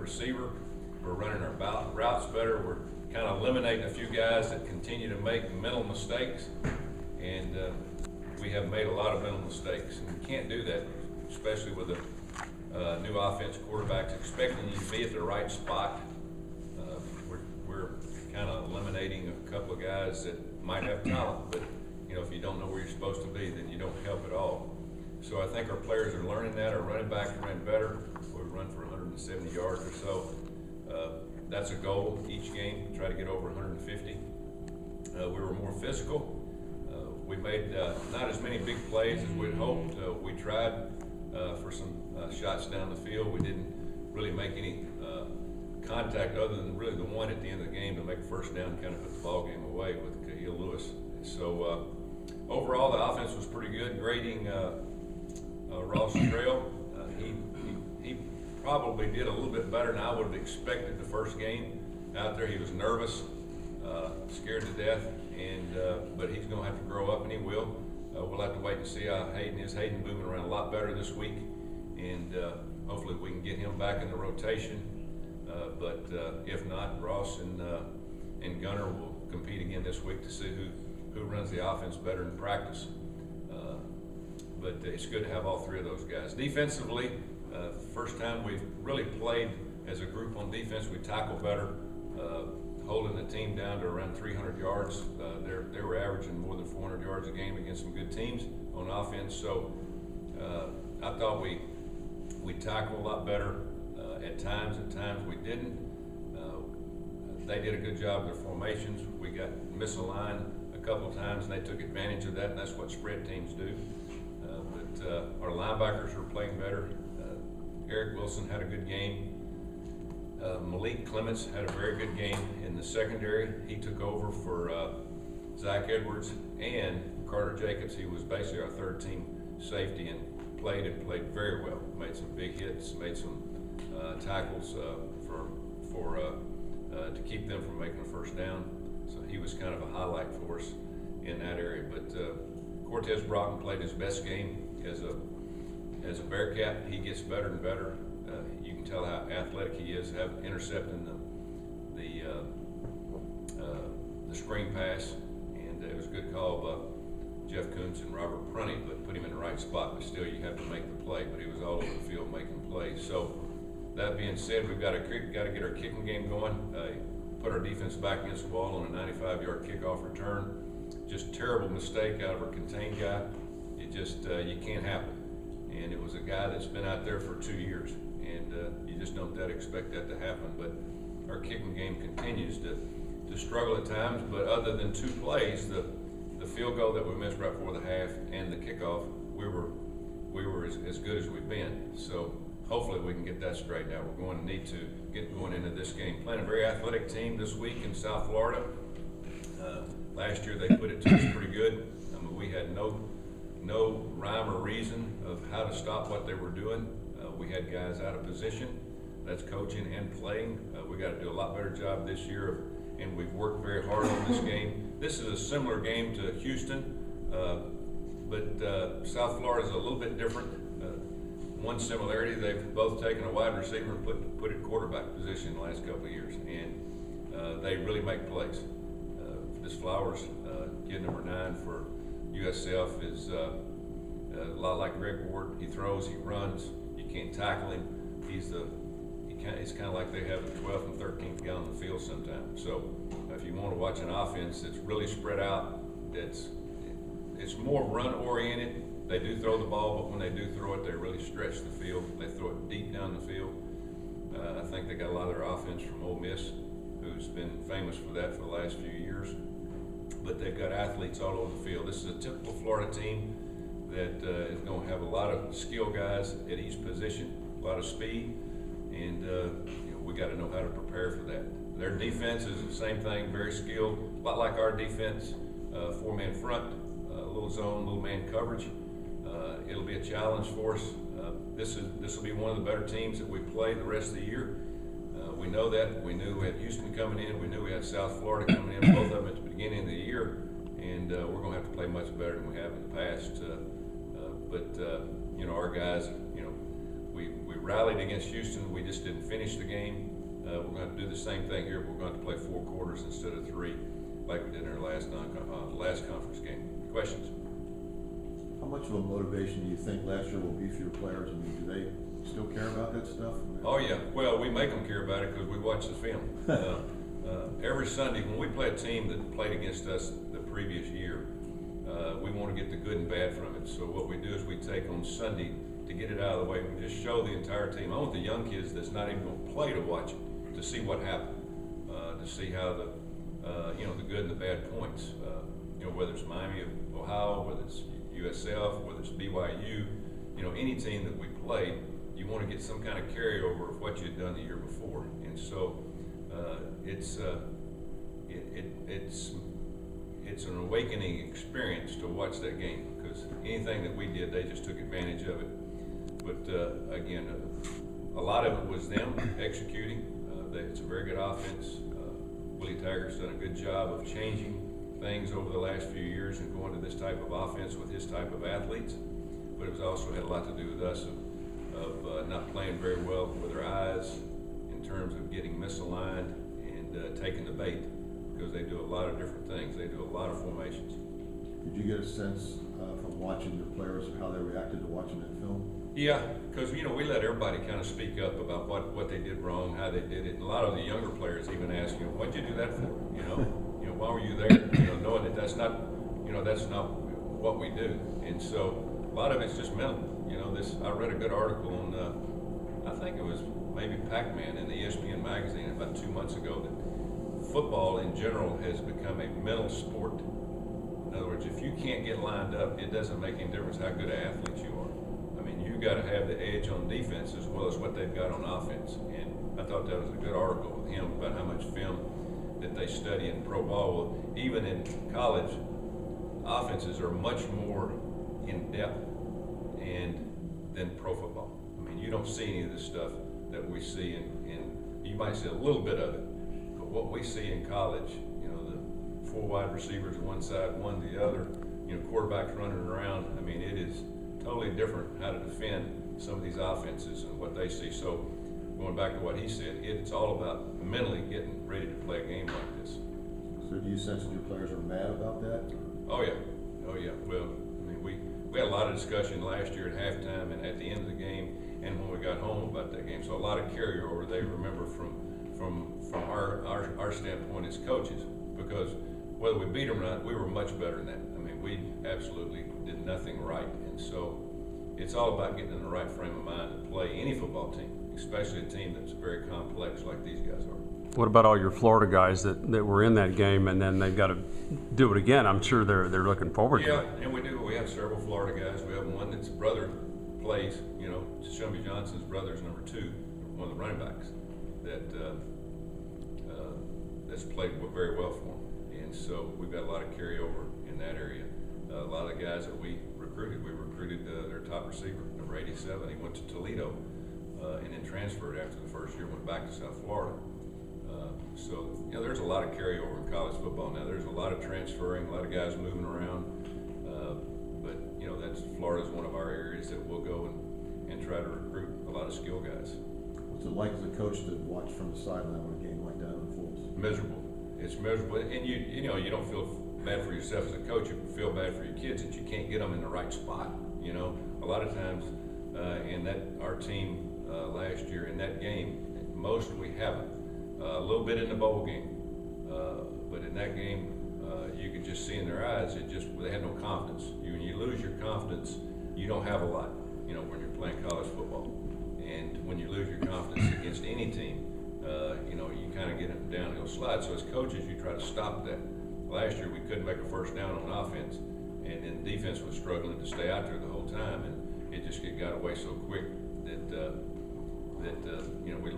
receiver. We're running our routes better. We're kind of eliminating a few guys that continue to make mental mistakes, and we have made a lot of mental mistakes, and we can't do that, especially with a new offense quarterbacks expecting you to be at the right spot. We're kind of eliminating a couple of guys that might have talent, but if you don't know where you're supposed to be, then you don't help at all. So I think our players are learning that. Our running backs ran better. We run for 170 yards or so. That's a goal each game, try to get over 150. We were more physical. We made not as many big plays as we'd hoped. We tried for some shots down the field. We didn't really make any contact other than really the one at the end of the game to make a first down, kind of put the ball game away with Cahill Lewis. So overall, the offense was pretty good. Grading Ross Trail, he probably did a little bit better than I would have expected the first game out there. He was nervous, scared to death, but he's going to have to grow up, and he will. We'll have to wait and see how Hayden is. Hayden moving around a lot better this week, and hopefully we can get him back in the rotation. But if not, Ross and Gunner will compete again this week to see who runs the offense better in practice. But it's good to have all three of those guys. Defensively, first time we've really played as a group on defense. We tackle better, holding the team down to around 300 yards. They were averaging more than 400 yards a game against some good teams on offense. So I thought we tackled a lot better at times. At times we didn't. They did a good job of their formations. We got misaligned a couple of times, and they took advantage of that, and that's what spread teams do. But our linebackers were playing better. Eric Wilson had a good game. Malik Clements had a very good game in the secondary. He took over for Zach Edwards and Carter Jacobs. He was basically our third team safety and played very well. Made some big hits, made some tackles to keep them from making a first down. So he was kind of a highlight for us in that area. But Cortez Broughton played his best game as a Bearcat. He gets better and better. You can tell how athletic he is, intercepting the screen pass, and it was a good call by Jeff Kuntz and Robert Prunty, but put him in the right spot. But still, you have to make the play. But he was all over the field making plays. So that being said, we've got to get our kicking game going. Put our defense back against the wall on a 95-yard kickoff return. Just terrible mistake out of our contained guy. It just you can't happen. And it was a guy that's been out there for 2 years, and you just don't expect that to happen. But our kicking game continues to struggle at times. But other than two plays, the field goal that we missed right before the half and the kickoff, we were as good as we've been. So hopefully we can get that straightened out. We're going to need to get going into this game. Playing a very athletic team this week in South Florida. Last year they put it to us pretty good. I mean, we had no rhyme or reason of how to stop what they were doing. We had guys out of position. That's coaching and playing. We got to do a lot better job this year, and we've worked very hard on this game. This is a similar game to Houston, but South Florida is a little bit different. One similarity, they've both taken a wide receiver and put it in quarterback position the last couple of years, and they really make plays. This Flowers, kid number 9 for USF, is a lot like Greg Ward. He throws, he runs. You can't tackle him. It's kind of like they have the 12th and 13th guy on the field sometimes. So if you want to watch an offense that's really spread out, it's more run oriented. They do throw the ball, but when they do throw it, they really stretch the field. They throw it deep down the field. I think they got a lot of their offense from Ole Miss, who's been famous for that for the last few years. But they've got athletes all over the field. This is a typical Florida team that is going to have a lot of skill guys at each position, a lot of speed, and we got to know how to prepare for that. Their defense is the same thing, very skilled, a lot like our defense, 4-man front, a little zone, little man coverage. It'll be a challenge for us. This will be one of the better teams that we play the rest of the year. We know that. We knew we had Houston coming in. We knew we had South Florida coming in, both of them at the beginning of the year. And we're going to have to play much better than we have in the past. But our guys, we rallied against Houston. We just didn't finish the game. We're going to do the same thing here. We're going to play 4 quarters instead of 3, like we did in our last conference game. Questions? How much of a motivation do you think last year will be for your players? I mean, do they still care about that stuff? Oh yeah. Well, we make them care about it because we watch the film. Every Sunday when we play a team that played against us the previous year, we want to get the good and bad from it. So what we do is we take on Sunday to get it out of the way. We just show the entire team. I want the young kids that's not even going to play to watch it, to see what happened, to see how the the good and the bad points. Whether it's Miami of Ohio, whether it's USF, whether it's BYU, any team that we played, you want to get some kind of carryover of what you had done the year before. And so it's an awakening experience to watch that game, because anything that we did, they just took advantage of it. But again, a lot of it was them executing. It's a very good offense. Willie Taggart's done a good job of changing things over the last few years and going to this type of offense with his type of athletes. But it was also had a lot to do with us of not playing very well with our eyes in terms of getting misaligned and taking the bait, because they do a lot of different things. They do a lot of formations. Did you get a sense from watching your players of how they reacted to watching that film? Yeah, because we let everybody kind of speak up about what they did wrong, how they did it. And a lot of the younger players even ask, what'd you do that for? Why were you there? Knowing that that's not what we do. And so a lot of it's just mental. I read a good article on, I think it was maybe Pac-Man in the ESPN magazine about 2 months ago, that football in general has become a mental sport. In other words, if you can't get lined up, it doesn't make any difference how good an athlete you are. I mean, you've got to have the edge on defense as well as what they've got on offense. And I thought that was a good article with him about how much film that they study in pro ball. Well, even in college, offenses are much more in depth than pro football. I mean, you don't see any of this stuff that we see you might see a little bit of it, but what we see in college, the 4 wide receivers one side, one the other, quarterbacks running around. I mean, it is totally different how to defend some of these offenses and what they see. So going back to what he said, it's all about mentally getting ready to play a game like this. So do you sense that your players are mad about that? Oh yeah. Well, I mean, we had a lot of discussion last year at halftime and at the end of the game, and when we got home about that game. So a lot of carryover they remember from our standpoint as coaches, because whether we beat them or not, we were much better than that. I mean, we absolutely did nothing right, and so it's all about getting in the right frame of mind to play any football team, especially a team that's very complex like these guys are. What about all your Florida guys that were in that game and then they've got to do it again? I'm sure they're looking forward to it. Yeah, and we do. We have several Florida guys. We have one that's brother plays, Shumby Johnson's brother's number 2, one of the running backs that's played very well for him. And so we've got a lot of carryover in that area. A lot of the guys that we recruited their top receiver, number 87. He went to Toledo and then transferred after the first year, went back to South Florida. So there's a lot of carryover in college football now. There's a lot of transferring, a lot of guys moving around. But that's Florida's one of our areas that we'll go and try to recruit a lot of skill guys. What's it like as a coach to watch from the sideline when a game like that unfolds? Miserable. It's miserable, and you don't feel bad for yourself as a coach. You feel bad for your kids that you can't get them in the right spot. A lot of times in our team last year in that game, most we haven't. A little bit in the bowl game, but in that game, you could just see in their eyes, they had no confidence. When you lose your confidence, you don't have a lot, when you're playing college football. And when you lose your confidence against any team, you kind of get a downhill slide. So as coaches, you try to stop that. Last year, we couldn't make a first down on offense, and then defense was struggling to stay out there the whole time, and it just got away so quick that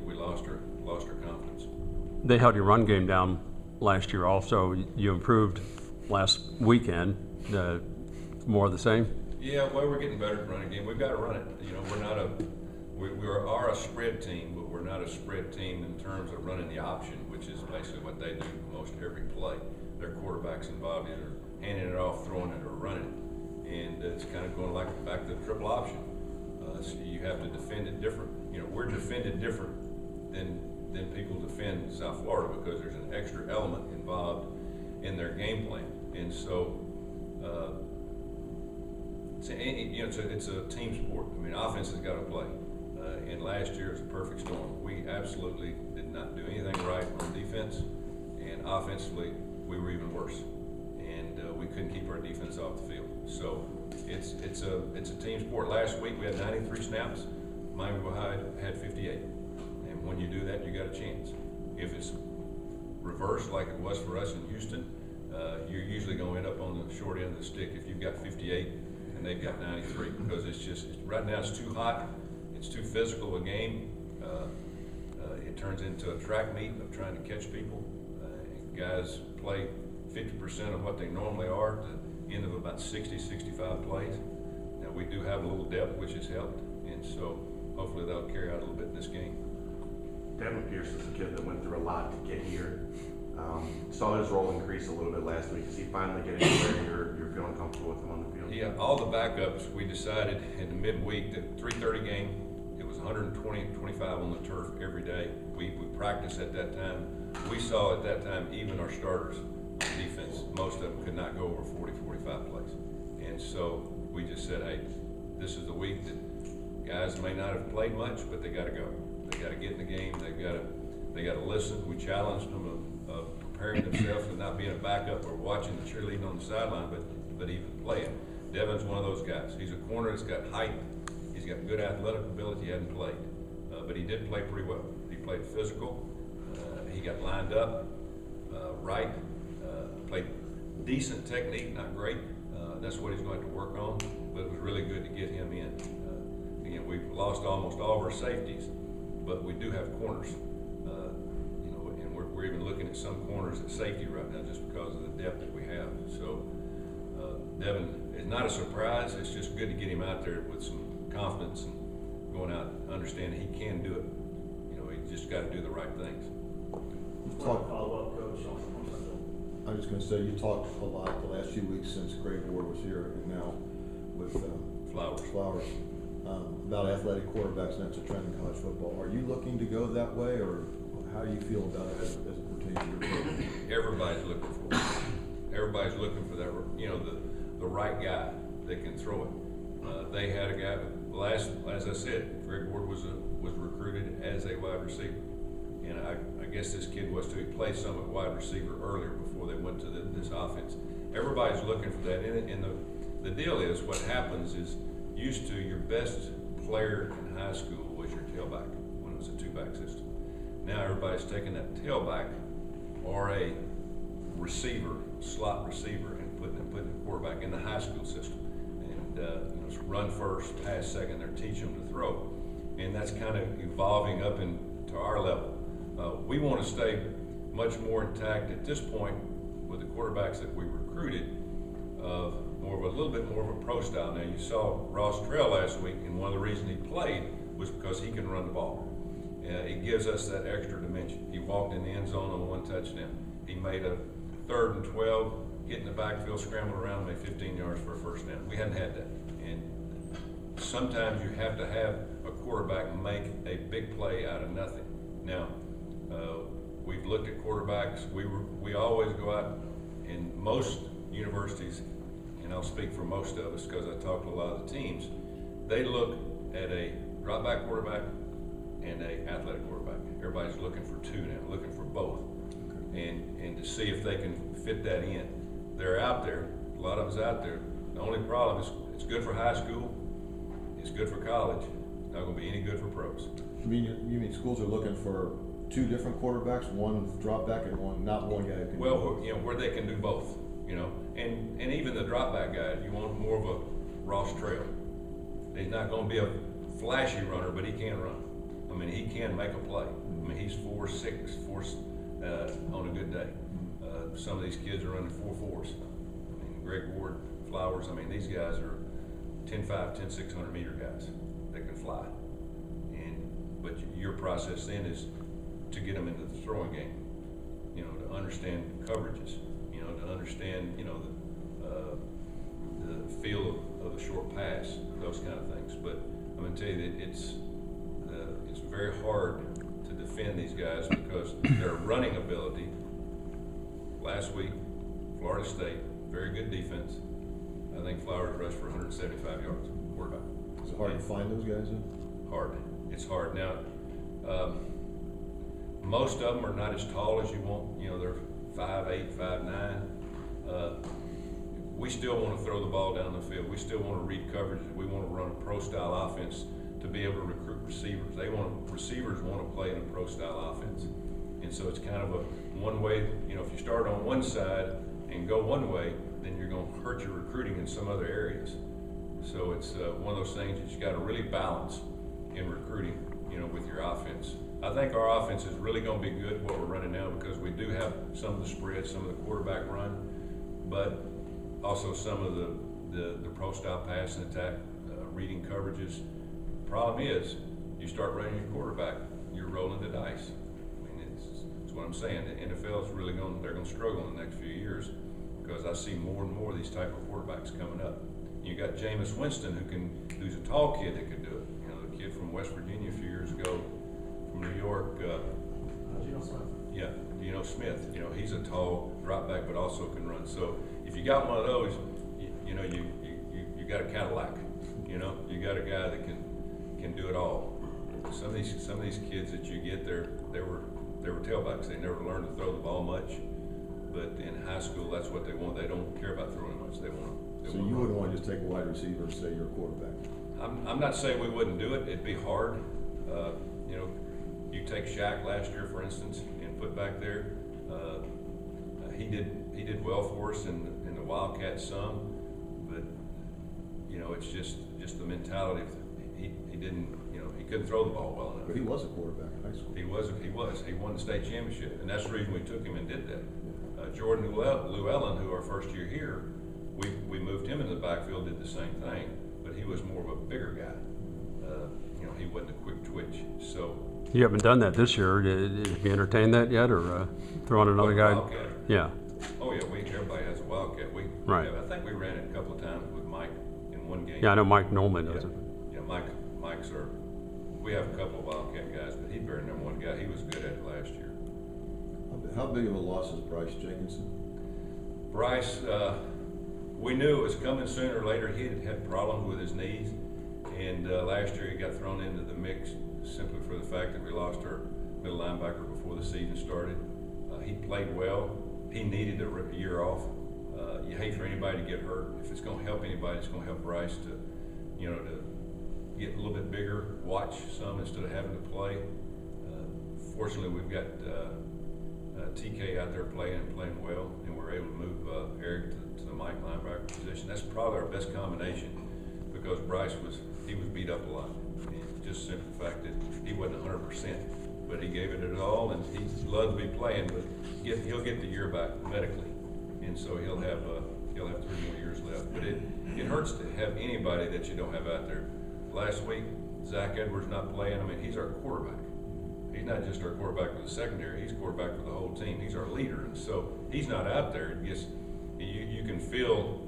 we lost our confidence. They held your run game down last year also. You improved last weekend. More of the same? Yeah, well, we're getting better at running game. We've got to run it. We are a spread team, but we're not a spread team in terms of running the option, which is basically what they do most every play. Their quarterback's involved either handing it off, throwing it, or running it. And it's kind of going back to the triple option. So you have to defend it different. You know, we're defended different than people defend South Florida because there's an extra element involved in their game plan. And so, it's a team sport. I mean, offense has got to play. And last year was a perfect storm. We absolutely did not do anything right on defense, and offensively we were even worse. And we couldn't keep our defense off the field. So it's a team sport. Last week we had 93 snaps. Miami Redhawks had 58. And when you do that, you got a chance. If it's reversed like it was for us in Houston, you're usually going to end up on the short end of the stick if you've got 58 and they've got 93, because right now it's too hot, it's too physical a game. It turns into a track meet of trying to catch people. Guys play 50% of what they normally are at the end of about 60, 65 plays. Now we do have a little depth, which has helped, and so hopefully that'll carry out a little bit in this game. Devin Pierce is a kid that went through a lot to get here. Saw his role increase a little bit last week. Is he finally getting where you're feeling comfortable with him on the field? Yeah, all the backups, we decided in the midweek that 3:30 game, it was 120, 25 on the turf every day. We practiced at that time. We saw at that time even our starters on defense, most of them could not go over 40, 45 plays. And so we just said, hey, this is the week that guys may not have played much, but they got to go. They got to get in the game. They got to listen. We challenged them of preparing themselves and not being a backup or watching the cheerleading on the sideline, but even playing. Devin's one of those guys. He's a corner that's got height. He's got good athletic ability. He hadn't played, but he did play pretty well. He played physical. He got lined up right. Played decent technique, not great. That's what he's going to work on. But it was really good to get him in. Again, we've lost almost all of our safeties, but we do have corners. And we're even looking at some corners at safety right now just because of the depth that we have. So Devin is not a surprise. It's just good to get him out there with some confidence and going out and understanding he can do it. He just got to do the right things. Follow up, Coach. I was just going to say, you talked a lot the last few weeks since Greg Ward was here and now with Flowers about athletic quarterbacks, and that's a trend in college football. Are you looking to go that way, or how do you feel about it as it pertains to your program? Everybody's looking for it. Everybody's looking for that, the right guy that can throw it. They had a guy, as I said, Greg Ward was recruited as a wide receiver. And I guess this kid was to play some at wide receiver earlier before they went to this offense. Everybody's looking for that. And the deal is, what happens is, used to your best player in high school was your tailback when it was a two-back system. Now everybody's taking that tailback or a receiver, slot receiver, and putting the quarterback in the high school system. And it's run first, pass second. They're teaching them to throw, and that's kind of evolving up into our level. We want to stay much more intact at this point with the quarterbacks that we recruited of a little bit more of a pro style. Now, you saw Ross Trail last week, and one of the reasons he played was because he can run the ball. It gives us that extra dimension. He walked in the end zone on one touchdown. He made a 3rd and 12, hit in the backfield, scrambled around, made 15 yards for a first down. We hadn't had that. And sometimes you have to have a quarterback make a big play out of nothing. Now, we've looked at quarterbacks. We always go out in most universities, and I'll speak for most of us because I talk to a lot of the teams. They look at a drop back quarterback and a athletic quarterback. Everybody's looking for two now, looking for both, and to see if they can fit that in. They're out there. A lot of us out there. The only problem is it's good for high school. It's good for college. It's not going to be any good for pros. You mean schools are looking for two different quarterbacks, one drop back and not one guy who can do both. Where they can do both, and even the drop back guy, you want more of a Ross Trail. He's not going to be a flashy runner, but he can run. I mean, he can make a play. I mean, he's 4.6 on a good day. Some of these kids are running 4.4s. I mean, Greg Ward, Flowers, these guys are 10.5, 10.600 meter guys that can fly. But your process then is to get them into the throwing game, to understand coverages, to understand, the feel of the short pass, those kind of things. But I'm gonna tell you that it's very hard to defend these guys because their running ability. Last week, Florida State, very good defense. I think Flowers rushed for 175 yards. Quarterback. Is it hard to find those guys then? Hard. It's hard. Now, most of them are not as tall as you want. You know, they're 5'8", 5'9". We still want to throw the ball down the field. We still want to read coverage. We want to run a pro-style offense to be able to recruit receivers. Receivers want to play in a pro-style offense. And so it's kind of a one way, you know, if you start on one side and go one way, then you're going to hurt your recruiting in some other areas. So it's one of those things that you got to really balance in recruiting, you know, with your offense. I think our offense is really going to be good, what we're running now, because we do have some of the spread, some of the quarterback run, but also some of the pro-style pass and attack, reading coverages. Problem is, you start running your quarterback, you're rolling the dice. I mean, it's what I'm saying. The NFL is really they're going to struggle in the next few years because I see more and more of these type of quarterbacks coming up. You got Jameis Winston, who's a tall kid that could do it. You know, the kid from West Virginia a few years ago, from New York. Geno Smith. Yeah, Geno Smith. You know, he's a tall drop back, but also can run. So if you got one of those, you know, you got a Cadillac. You know, you got a guy that can do it all. Some of these kids that you get there, they were tailbacks. They never learned to throw the ball much, but in high school, that's what they want. They don't care about throwing much. They want. So you wouldn't want to just take a wide receiver and say you're a quarterback? I'm not saying we wouldn't do it. It'd be hard. You know, you take Shaq last year, for instance, and put back there. He did well for us in the Wildcats some, but you know, it's just the mentality. He didn't, you know, he couldn't throw the ball well enough. But he was a quarterback in high school. He was. He won the state championship, and that's the reason we took him and did that. Jordan Llewellyn, who our first year here, we moved him into the backfield, did the same thing, but he was more of a bigger guy. You know, he wasn't a quick twitch. So You haven't done that this year. Have you entertained that yet, or throwing another guy? Wildcat. Yeah. Oh yeah, everybody has a Wildcat. Right. I think we ran it a couple of times with Mike in one game. Yeah, I know Mike Nolan does it. Yeah, Mike's our. We have a couple of Wildcat guys, but he'd been number one guy. He was good at it last year. How big of a loss is Bryce Jenkinson? Bryce, we knew it was coming sooner or later. He had problems with his knees, and last year he got thrown into the mix simply for the fact that we lost our middle linebacker before the season started. He played well. He needed a year off. You hate for anybody to get hurt. If it's going to help anybody, it's going to help Bryce to, you know, to get a little bit bigger, watch some instead of having to play. Fortunately, we've got TK out there playing well, and we're able to move Eric to the Mike linebacker position. That's probably our best combination because Bryce was beat up a lot. And just the simple fact that he wasn't 100%, but he gave it all, and he loved to be playing. But he'll get the year back medically, and so he'll have 3 more years left. But it hurts to have anybody that you don't have out there. Last week, Zach Edwards not playing. I mean, he's our quarterback. He's not just our quarterback for the secondary. He's quarterback for the whole team. He's our leader, and so he's not out there. You can feel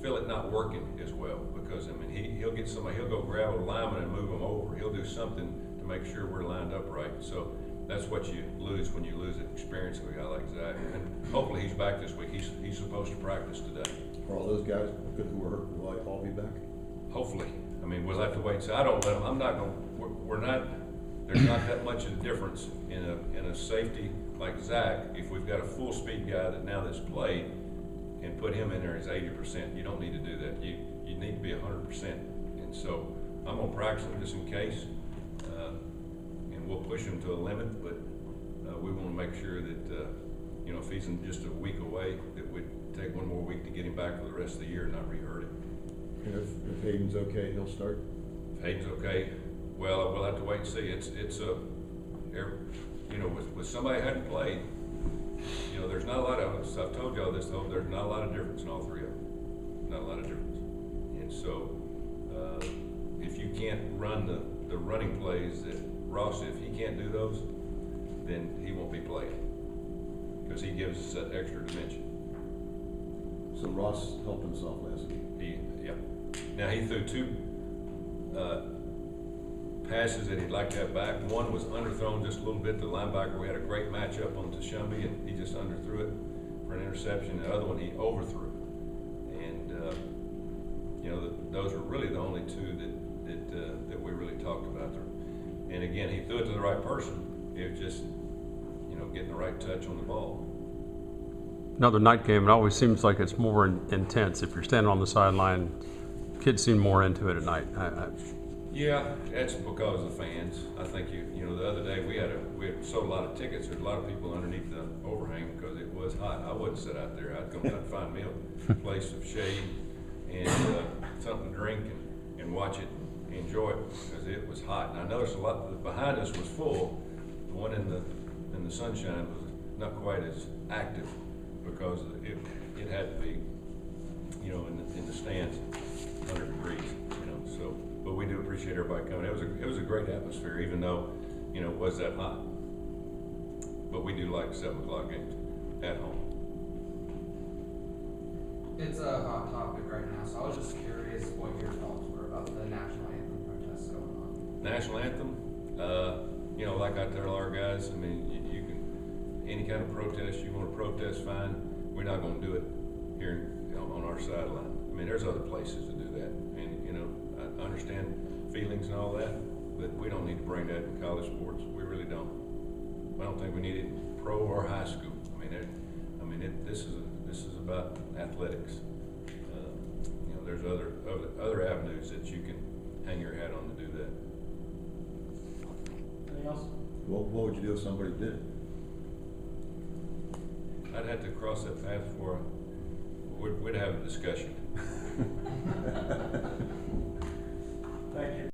it not working as well because I mean he'll get somebody. He'll go grab a lineman and move them over. He'll do something to make sure we're lined up right. So that's what you lose when you lose an experience of a guy like Zach. And hopefully he's back this week. He's supposed to practice today. Are all those guys who were hurt, will they all be back? Hopefully. I mean, we'll have to wait. So I don't let them. I'm not going. We're not. There's not that much of a difference in a safety like Zach. If we've got a full speed guy that's played and put him in there as 80%, you don't need to do that. You need to be 100%. And so I'm gonna practice him just in case, and we'll push him to a limit. But we want to make sure that if he's in just a week away, that we'd take one more week to get him back for the rest of the year and not re-hurt him. And if Hayden's okay, he'll start? If Hayden's okay, well, we'll have to wait and see. It's with somebody who hadn't played, there's not a lot of us. I've told y'all this though. There's not a lot of difference in all three of them. Not a lot of difference. And so, if you can't run the running plays that Ross, if he can't do those, then he won't be playing because he gives us that extra dimension. So Ross helped himself last week. Yeah. Now he threw passes that he'd like to have back. One was underthrown just a little bit to the linebacker. We had a great matchup on Tuberville, and he just underthrew it for an interception. The other one he overthrew. And, you know, those are really the only two that we really talked about there. And again, he threw it to the right person. It was just, you know, getting the right touch on the ball. Another night game, it always seems like it's more intense. If you're standing on the sideline, kids seem more into it at night. Yeah, that's because of the fans. I think you know, the other day we had sold a lot of tickets. There's a lot of people underneath the overhang because it was hot. I wouldn't sit out there. I'd go out and find me a place of shade and something to drink and watch it, enjoy it because it was hot. And I noticed a lot behind us was full. The one in the sunshine was not quite as active because it had to be, you know, in the stands, 100 degrees, you know. So, but we do appreciate everybody coming. It was a great atmosphere, even though, you know, it was that hot. But we do like 7 o'clock games at home. It's a hot topic right now, so I was just curious what your thoughts were about the national anthem protests going on. National anthem, you know, like I tell our guys, I mean, you can, any kind of protest you want to protest, fine. We're not going to do it here, you know, on our sideline. I mean, there's other places to do that, and you know, I understand feelings and all that, but we don't need to bring that in college sports. We really don't. I don't think we need it in pro or high school. This is about athletics. You know, there's other avenues that you can hang your hat on to do that. Anything else? What would you do if somebody did it? I'd have to cross that path before we'd have a discussion. Thank you.